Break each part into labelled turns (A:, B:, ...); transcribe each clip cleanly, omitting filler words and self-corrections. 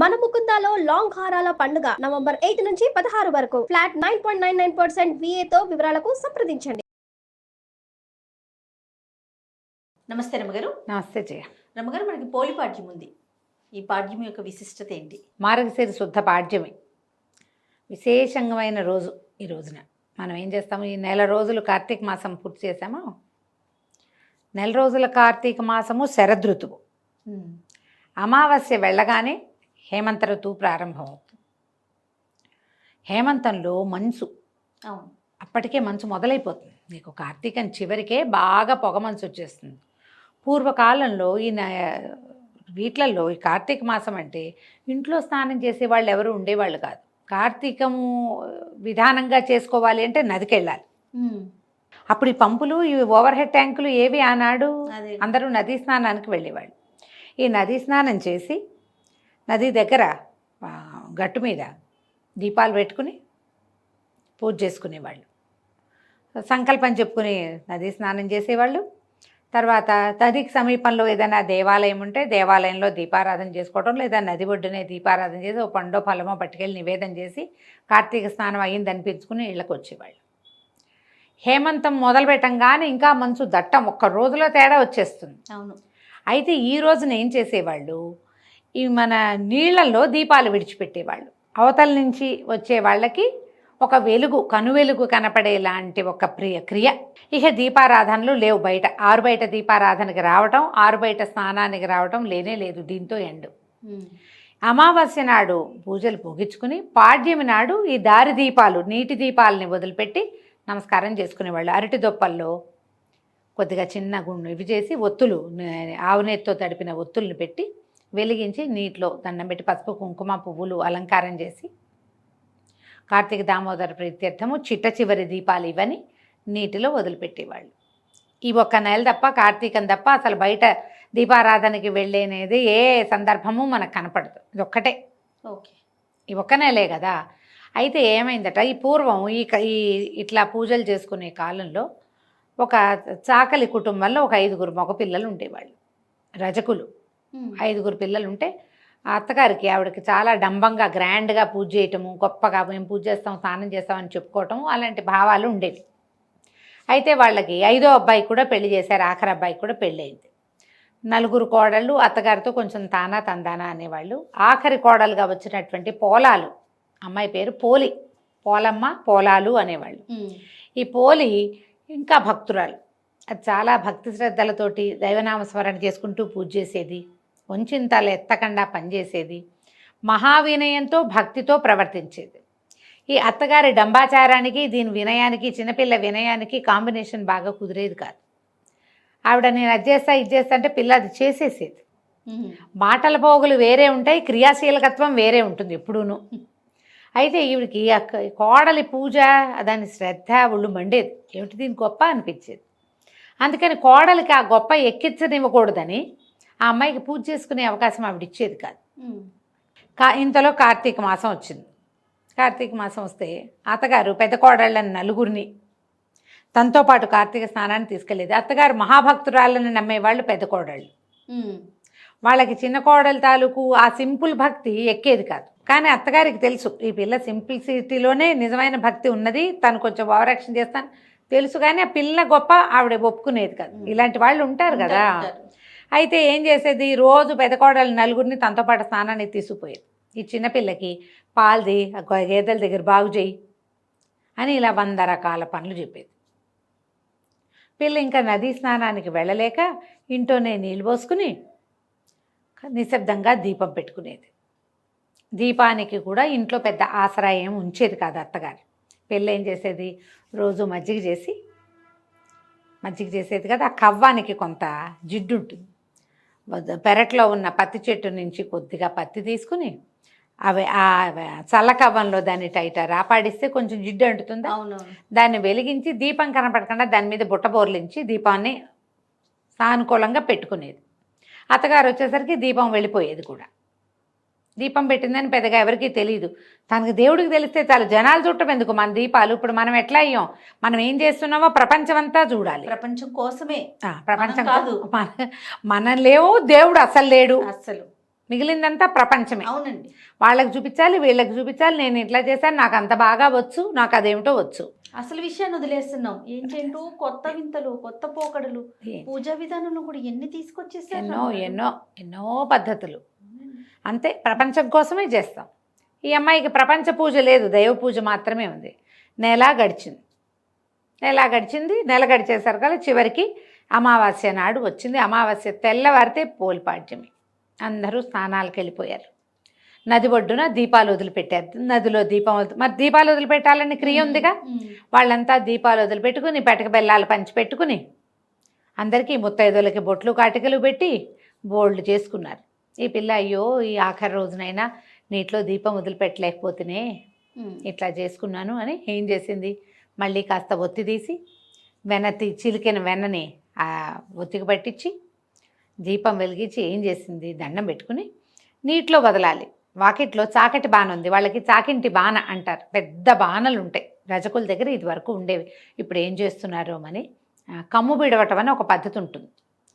A: మన ముకుందాలో లాంగ్ హారాల పండుగ నవంబర్ 8 నుంచి 16 వరకు ఫ్లాట్ 9.99% VA తో వివరాలకు సంప్రదించండి.
B: నమస్తే రమ్మగారు.
C: నమస్తే జయ.
B: రమ్మగారు, మనకి పోలి పాడ్యం ఉంది. ఈ పాడ్యం యొక్క విశిష్టత ఏంటి?
C: మార్గశిర శుద్ధ పాడ్యమి విశేషమైన రోజు. ఈ రోజున మనం ఏం చేస్తాము, ఈ నెల రోజులు కార్తీక మాసం పూర్తి చేసాము. నెల రోజుల కార్తీక మాసము శరదృతువు. అమావాస్య వెళ్ళగానే హేమంత ఋతువు ప్రారంభమవుతుంది. హేమంతంలో మంచు, అప్పటికే మంచు మొదలైపోతుంది. నీకు కార్తీకం చివరికే బాగా పొగ మంచు వచ్చేస్తుంది. పూర్వకాలంలో వీట్లలో ఈ కార్తీక మాసం అంటే ఇంట్లో స్నానం చేసేవాళ్ళు ఎవరు ఉండేవాళ్ళు కాదు. కార్తీకము విధానంగా చేసుకోవాలి అంటే నదికి వెళ్ళాలి. అప్పుడు ఈ పంపులు, ఈ ఓవర్ హెడ్ ట్యాంకులు ఏవి ఆనాడు? అందరూ నదీ స్నానానికి వెళ్ళేవాళ్ళు. ఈ నదీ స్నానం చేసి నది దగ్గర గట్టు మీద దీపాలు పెట్టుకుని పూజ చేసుకునేవాళ్ళు. సంకల్పం చెప్పుకుని నదీ స్నానం చేసేవాళ్ళు. తర్వాత నదికి సమీపంలో ఏదైనా దేవాలయం ఉంటే దేవాలయంలో దీపారాధన చేసుకోవడం, లేదా నది ఒడ్డునే దీపారాధన చేసి ఓ పండో ఫలమో పట్టుకెళ్ళి నివేదన చేసి కార్తీక స్నానం అయ్యింది అనిపించుకుని ఇళ్ళకి వచ్చేవాళ్ళు. హేమంతం మొదలు పెట్టంగానే ఇంకా మంచు దట్టం, ఒక్క రోజులో తేడా వచ్చేస్తుంది.
B: అవును.
C: అయితే ఈ రోజున ఏం చేసేవాళ్ళు, ఈ మన నీళ్లలో దీపాలు విడిచిపెట్టేవాళ్ళు. అవతల నుంచి వచ్చే వాళ్ళకి ఒక వెలుగు, కనువెలుగు కనపడేలాంటి ఒక క్రియ. ఇక దీపారాధనలు లేవు. బయట ఆరు బయట దీపారాధనకి రావటం, ఆరు బయట స్నానానికి రావటం లేనే లేదు. దీంతో ఎండు. అమావాస్య నాడు పూజలు ముగించుకుని పాడ్యమి నాడు ఈ దారి దీపాలు, నీటి దీపాలని వదిలిపెట్టి నమస్కారం చేసుకునేవాళ్ళు. అరటి దొప్పల్లో కొద్దిగా చిన్న గుండు ఇవి చేసి ఒత్తులు, ఆవునేతితో తడిపిన ఒత్తుల్ని పెట్టి వెలిగించి నీటిలో దండం పెట్టి పసుపు కుంకుమ పువ్వులు అలంకారం చేసి కార్తీక దామోదర ప్రీత్యర్థము చిట్ట చివరి దీపాలు ఇవని నీటిలో వదిలిపెట్టేవాళ్ళు. ఈ ఒక్క నెల తప్ప, కార్తీకం తప్ప అసలు బయట దీపారాధనకి వెళ్ళేనేది ఏ సందర్భము మనకు కనపడదు. ఇది ఒక్కటే.
B: ఓకే,
C: ఈ ఒక్క నెలే కదా. అయితే ఏమైందట, ఈ పూర్వం ఈ ఇట్లా పూజలు చేసుకునే కాలంలో ఒక చాకలి కుటుంబంలో ఒక 5గురు మగ పిల్లలు ఉండేవాళ్ళు, రజకులు. 5గురు పిల్లలు ఉంటే ఆ అత్తగారికి, ఆవిడకి చాలా డంబంగా గ్రాండ్గా పూజ చేయటము, గొప్పగా మేము పూజ చేస్తాం, స్నానం చేస్తామని చెప్పుకోవటము, అలాంటి భావాలు ఉండేవి. అయితే వాళ్ళకి 5వ అబ్బాయి కూడా పెళ్లి చేశారు, ఆఖరి అబ్బాయికి కూడా పెళ్ళి అయింది. 4 కోడళ్ళు అత్తగారితో కొంచెం తానా తందానా అనేవాళ్ళు. ఆఖరి కోడలుగా వచ్చినటువంటి పోలాలు, అమ్మాయి పేరు పోలి, పోలమ్మ పోలాలు అనేవాళ్ళు. ఈ పోలి ఇంకా భక్తురాలు. అది చాలా భక్తి శ్రద్ధలతోటి దైవనామస్మరణ చేసుకుంటూ పూజ చేసేది, వంచింతలు ఎత్తకుండా పనిచేసేది, మహావినయంతో భక్తితో ప్రవర్తించేది. ఈ అత్తగారి డంబాచారానికి, దీని వినయానికి, చిన్నపిల్ల వినయానికి కాంబినేషన్ బాగా కుదిరేది కాదు. ఆవిడ నేను అది చేస్తా ఇది చేస్తా అంటే పిల్ల అది చేసేసేది. మాటల పోగులు వేరే ఉంటాయి, క్రియాశీలకత్వం వేరే ఉంటుంది ఎప్పుడూను. అయితే ఈవిడికి కోడలి పూజ, దాని శ్రద్ధ ఒళ్ళు మండేది. ఏమిటి దీని గొప్ప అనిపించేది. అందుకని కోడలికి ఆ గొప్ప ఎక్కించనివ్వకూడదని ఆ అమ్మాయికి పూజ చేసుకునే అవకాశం ఆవిడ ఇచ్చేది కాదు. ఇంతలో కార్తీక మాసం వచ్చింది. కార్తీక మాసం వస్తే అత్తగారు పెద్ద కోడళ్ళని 4గురిని తనతో పాటు కార్తీక స్నానాన్ని తీసుకెళ్ళేది. అత్తగారు మహాభక్తురాళ్ళని నమ్మేవాళ్ళు పెద్ద కోడళ్ళు. వాళ్ళకి చిన్న కోడల తాలూకు ఆ సింపుల్ భక్తి ఎక్కేది కాదు. కానీ అత్తగారికి తెలుసు ఈ పిల్ల సింప్లిసిటీలోనే నిజమైన భక్తి ఉన్నది, తను కొంచెం ఓవరాక్షన్ చేస్తాను తెలుసు, కానీ ఆ పిల్ల గొప్ప ఆవిడ ఒప్పుకునేది కాదు. ఇలాంటి వాళ్ళు ఉంటారు కదా. అయితే ఏం చేసేది, రోజు పెద్ద కోడలు 4గురిని తనతో పాటు స్నానానికి తీసుకుపోయేది. ఈ చిన్నపిల్లకి పాల్ది, గేదెల దగ్గర బాగు చేయి అని ఇలా 100 రకాల పనులు చెప్పేది. పిల్ల ఇంకా నదీ స్నానానికి వెళ్ళలేక ఇంట్లోనే నీళ్ళు పోసుకుని నిశ్శబ్దంగా దీపం పెట్టుకునేది. దీపానికి కూడా ఇంట్లో పెద్ద ఆసరా ఏం ఉంచేది కాదు అత్తగారు. పిల్ల ఏం చేసేది, రోజు మజ్జిగ చేసేది కదా. ఆ కవ్వానికి కొంత జిడ్డు ఉంటుంది. పెరట్లో ఉన్న పత్తి చెట్టు నుంచి కొద్దిగా పత్తి తీసుకుని అవి ఆ చల్లకవ్వంలో దాన్ని టైట రాపాడిస్తే కొంచెం జిడ్డు అంటుతుంది. దాన్ని వెలిగించి దీపం కనపడకుండా దాని మీద బుట్ట బోర్లించి దీపాన్ని సానుకూలంగా పెట్టుకునేది. అత్తగారు వచ్చేసరికి దీపం వెళ్ళిపోయేది కూడా. దీపం పెట్టిందని పెద్దగా ఎవరికీ తెలియదు. తనకు దేవుడికి తెలిస్తే చాలు. జనాలు చూడటం ఎందుకు, మన దీపాలు ఇప్పుడు మనం ఎట్లా అయ్యాం, మనం ఏం చేస్తున్నామో ప్రపంచమంతా చూడాలి.
B: ప్రపంచం కోసమే,
C: ప్రపంచం కాదు. మనం లేవు, దేవుడు అసలు లేడు.
B: అసలు
C: మిగిలిందంతా ప్రపంచమే.
B: అవునండి.
C: వాళ్ళకి చూపించాలి, వీళ్ళకి చూపించాలి, నేను ఇట్లా చేశాను, నాకు అంత బాగా వచ్చు, నాకు అదేమిటో వచ్చు.
B: అసలు విషయాన్ని వదిలేస్తున్నాం. ఏంటేంటో కొత్త వింతలు, కొత్త పోకడలు, పూజా విధానంలో కూడా ఎన్ని తీసుకొచ్చేసారు.
C: ఎన్నో ఎన్నో ఎన్నో పద్ధతులు. అంతే, ప్రపంచం కోసమే చేస్తాం. ఈ అమ్మాయికి ప్రపంచ పూజ లేదు, దైవ పూజ మాత్రమే ఉంది. నెల గడిచింది. నెల గడిచేసరికి చివరికి అమావాస్య నాడు వచ్చింది. అమావాస్య తెల్లవారితే పోలిపాడ్యమి. అందరూ స్నానాలకు వెళ్ళిపోయారు. నది ఒడ్డున దీపాలు వదిలిపెట్టారు. నదిలో దీపం మరి దీపాలు వదిలిపెట్టాలని క్రియ ఉందిగా. వాళ్ళంతా దీపాలు వదిలిపెట్టుకుని పెటక బెల్లాలు పంచిపెట్టుకుని అందరికీ ముత్తైదులకి బొట్లు కాటికలు పెట్టి బోల్డ్ చేసుకున్నారు. ఈ పిల్ల అయ్యో ఈ ఆఖరి రోజునైనా నీటిలో దీపం వదిలిపెట్టలేకపోతేనే ఇట్లా చేసుకున్నాను అని ఏం చేసింది, మళ్ళీ కాస్త ఒత్తి తీసి చిలికిన వెన్నని ఆ ఒత్తికి పట్టించి దీపం వెలిగించి ఏం చేసింది, దండం పెట్టుకుని నీటిలో వదలాలి. వాకిట్లో చాకటి బాణ ఉంది, వాళ్ళకి చాకింటి బాణ అంటారు. పెద్ద బాణలు ఉంటాయి రజకుల దగ్గర, ఇది వరకు ఉండేవి. ఇప్పుడు ఏం చేస్తున్నారో అని కమ్ము బిడవటం అని ఒక పద్ధతి ఉంటుంది.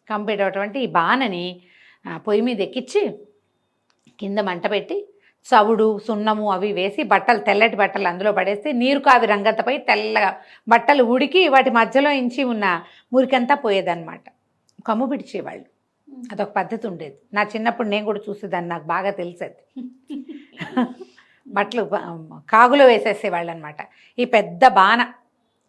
C: కమ్ము బిడవటం అంటే ఈ బాణని పొయ్యి మీద ఎక్కించి కింద మంట పెట్టి చవుడు సున్నము అవి వేసి బట్టలు, తెల్లటి బట్టలు అందులో పడేస్తే నీరు కావి రంగతపై తెల్లగా బట్టలు ఉడికి వాటి మధ్యలో ఇంచి ఉన్న మురికంతా పోయేదన్నమాట. కమ్ము పిడిచేవాళ్ళు. అదొక పద్ధతి ఉండేది. నా చిన్నప్పుడు నేను కూడా చూసేదాన్ని, నాకు బాగా తెలిసేది. బట్టలు కాగులో వేసేసేవాళ్ళు అనమాట. ఈ పెద్ద బాణ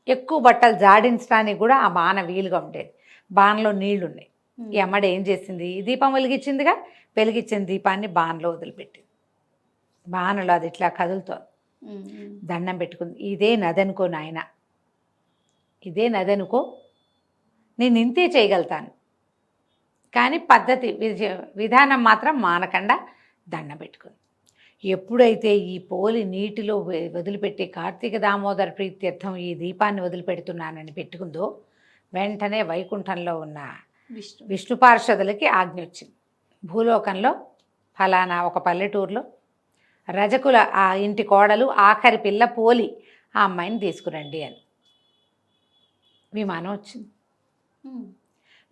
C: ఎక్కువ బట్టలు జాడించడానికి కూడా ఆ బాణ వీలుగా ఉండేది. బాణలో నీళ్లు ఉన్నాయి. ఈ అమ్మడి ఏం చేసింది, ఈ దీపం వెలిగించిందిగా, వెలిగించిన దీపాన్ని బాణలో వదిలిపెట్టింది. బాణలో అది ఇట్లా కదులుతోంది. దండం పెట్టుకుంది, ఇదే నదనుకో నాయన, ఇదే నదనుకో, నేను ఇంతే చేయగలుగుతాను, కానీ పద్ధతి విధానం మాత్రం మానకుండా దండం పెట్టుకుంది. ఎప్పుడైతే ఈ పోలి నీటిలో వదిలిపెట్టి కార్తీక దామోదర ప్రీత్యర్థం ఈ దీపాన్ని వదిలిపెడుతున్నానని పెట్టుకుందో వెంటనే వైకుంఠంలో ఉన్న విష్ణు పార్షదులకి ఆజ్ఞ వచ్చింది. భూలోకంలో ఫలానా ఒక పల్లెటూరులో రజకుల ఆ ఇంటి కోడలు ఆఖరి పిల్ల పోలి ఆ అమ్మాయిని తీసుకురండి అని. విమానం వచ్చింది.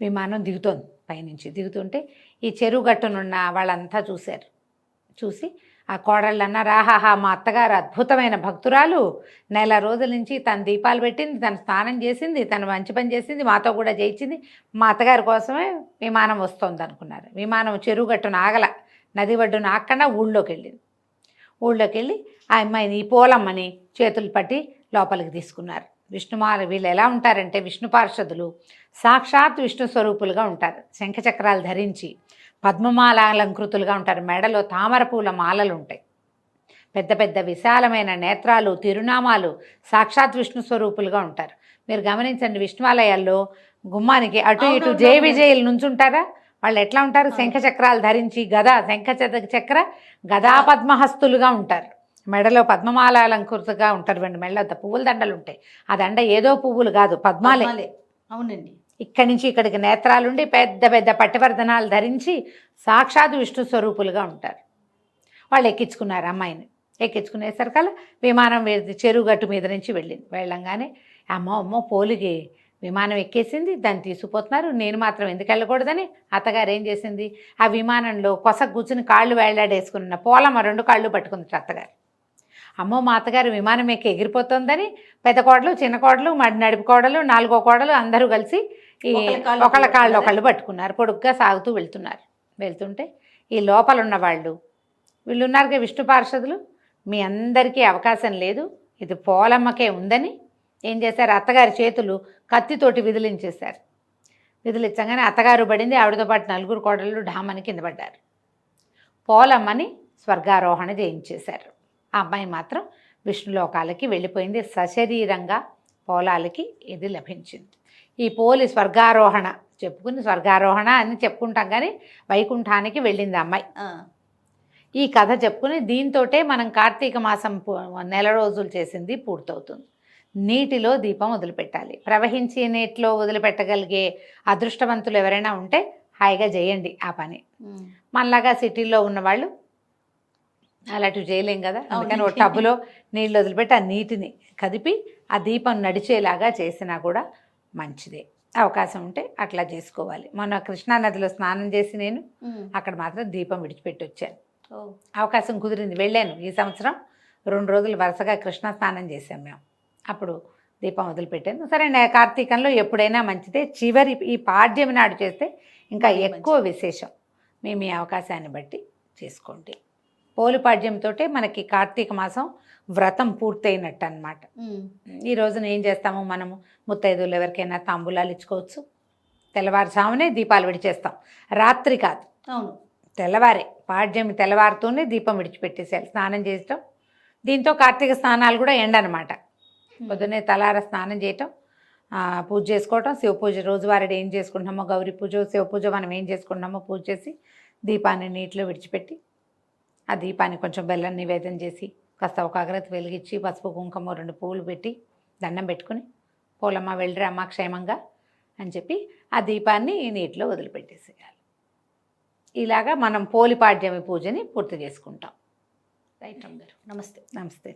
C: విమానం దిగుతోంది. పైనుంచి దిగుతుంటే ఈ చెరువు గట్టునున్న వాళ్ళంతా చూశారు. చూసి ఆ కోడళ్ళు అన్నారు, ఆహాహా మా అత్తగారు అద్భుతమైన భక్తురాలు, నెల రోజుల నుంచి తను దీపాలు పెట్టింది, తను స్నానం చేసింది, తను మంచి పని చేసింది, మాతో కూడా చేయించింది, మా అత్తగారి కోసమే విమానం వస్తుంది అనుకున్నారు. విమానం చెరువు గట్టున ఆగల, నది ఒడ్డున ఆగకుండా ఊళ్ళోకి వెళ్ళింది. ఊళ్ళోకి వెళ్ళి ఆ అమ్మాయిని, ఈ పోలమ్మని చేతులు పట్టి లోపలికి తీసుకున్నారు. వీళ్ళు ఎలా ఉంటారంటే విష్ణు పార్షదులు సాక్షాత్ విష్ణు స్వరూపులుగా ఉంటారు. శంఖచక్రాలు ధరించి పద్మమాల అలంకృతులుగా ఉంటారు. మెడలో తామర పూల మాలలు ఉంటాయి. పెద్ద పెద్ద విశాలమైన నేత్రాలు, తిరునామాలు, సాక్షాత్ విష్ణు స్వరూపులుగా ఉంటారు. మీరు గమనించండి, విష్ణువాలయాల్లో గుమ్మానికి అటు ఇటు జయ విజయులు నుంచుంటారా, వాళ్ళు ఎట్లా ఉంటారు, శంఖచక్రాలు ధరించి శంఖచక్ర గదా పద్మహస్తులుగా ఉంటారు. మెడలో పద్మమాల అలంకృతగా ఉంటారు. మెడలో పువ్వుల దండలు ఉంటాయి. ఆ దండ ఏదో పువ్వులు కాదు, పద్మాలే.
B: అవునండి.
C: ఇక్కడి నుంచి ఇక్కడికి నేత్రాలుండి పెద్ద పెద్ద పట్టివర్ధనాలు ధరించి సాక్షాత్ విష్ణు స్వరూపులుగా ఉంటారు. వాళ్ళు ఎక్కించుకున్నారు అమ్మాయిని. ఎక్కించుకునేసరికల్లా విమానం చెరువు గట్టు మీద నుంచి వెళ్ళంగానే అమ్మో పోలికి విమానం ఎక్కేసింది, దాన్ని తీసుకుపోతున్నారు, నేను మాత్రం ఎందుకు వెళ్ళకూడదని అత్తగారు ఏం చేసింది, ఆ విమానంలో కొస కూర్చుని కాళ్ళు వేళ్లాడేసుకున్న పోలమ్మ 2 కాళ్ళు పట్టుకుంది అత్తగారు. అమ్మో మా అత్తగారు విమానం ఎక్కి ఎగిరిపోతుందని పెద్ద కోడలు, చిన్న కోడలు, నడిపి కోడలు, 4వ కోడలు అందరూ కలిసి ఈ ఒకళ్ళ కాళ్ళు ఒకళ్ళు పట్టుకున్నారు. పొడుగ్గా సాగుతూ వెళ్తుంటే ఈ లోపల ఉన్న వీళ్ళు ఉన్నారుగా విష్ణు పార్షదులు, మీ అందరికీ అవకాశం లేదు, ఇది పోలమ్మకే ఉందని ఏం చేశారు, అత్తగారి చేతులు కత్తితోటి విదిలించేశారు. విదిలించగానే అత్తగారు పడింది, ఆవిడతో పాటు 4 కోడళ్ళు ఢామని కింద పడ్డారు. పోలమ్మని స్వర్గారోహణ చేయించేశారు. ఆ అమ్మాయి మాత్రం విష్ణులోకాలకి వెళ్ళిపోయింది. సశరీరంగా పోలాలకి ఇది లభించింది. ఈ పోలి స్వర్గారోహణ స్వర్గారోహణ అని చెప్పుకుంటాం, కానీ వైకుంఠానికి వెళ్ళింది అమ్మాయి. ఈ కథ చెప్పుకుని దీంతోటే మనం కార్తీక మాసం నెల రోజులు చేసింది పూర్తవుతుంది. నీటిలో దీపం వదిలిపెట్టాలి. ప్రవహించే నీటిలో వదిలిపెట్టగలిగే అదృష్టవంతులు ఎవరైనా ఉంటే హాయిగా చేయండి ఆ పని. మనలాగా సిటీల్లో ఉన్నవాళ్ళు అలాంటివి చేయలేం కదా, అందుకని ఒక టబ్బులో నీళ్ళు వదిలిపెట్టి ఆ నీటిని కదిపి ఆ దీపం నడిచేలాగా చేసినా కూడా మంచిదే. అవకాశం ఉంటే అట్లా చేసుకోవాలి. మన కృష్ణానదిలో స్నానం చేసి నేను అక్కడ మాత్రం దీపం విడిచిపెట్టి వచ్చాను. అవకాశం కుదిరింది, వెళ్ళాను. ఈ సంవత్సరం 2 రోజులు వరుసగా కృష్ణ స్నానం చేసాం మేము. అప్పుడు దీపం వదిలిపెట్టాను. సరే, కార్తీకంలో ఎప్పుడైనా మంచిదే, చివరి ఈ పాడ్యమి నాడు చేస్తే ఇంకా ఎక్కువ విశేషం. మేము ఈ అవకాశాన్ని బట్టి చేసుకోండి. పోలిపాడ్యంతో మనకి కార్తీక మాసం వ్రతం పూర్తయినట్టు అనమాట. ఈ రోజున ఏం చేస్తాము మనము, ముత్తైదులు ఎవరికైనా తాంబూలాలు ఇచ్చుకోవచ్చు. తెల్లవారుజామునే దీపాలు విడిచేస్తాం, రాత్రి కాదు.
B: అవును,
C: తెల్లవారే, పాడ్యమి తెల్లవారుతోనే దీపం విడిచిపెట్టేసేయాలి, స్నానం చేయటం. దీంతో కార్తీక స్నానాలు కూడా ఎండనమాట. పొద్దున్నే తలార స్నానం చేయటం, పూజ చేసుకోవటం, శివ పూజ రోజువారీ ఏం చేసుకుంటున్నామో, గౌరీ పూజ, శివ పూజ మనం ఏం చేసుకుంటున్నామో పూజ చేసి దీపాన్ని నీటిలో విడిచిపెట్టి, ఆ దీపాన్ని కొంచెం బెల్లం నివేదన చేసి, కాస్త ఒక అగరత్తి వెలిగించి, పసుపు కుంకుమ 2 పువ్వులు పెట్టి దండం పెట్టుకుని, పోలమ్మ వెళ్ళిరా అమ్మ క్షేమంగా అని చెప్పి ఆ దీపాన్ని నీటిలో వదిలిపెట్టేసేయాలి. ఇలాగా మనం పోలిపాడ్యమి పూజని పూర్తి చేసుకుంటాం.
B: రైట్ అమ్మగారు, నమస్తే.
C: నమస్తే.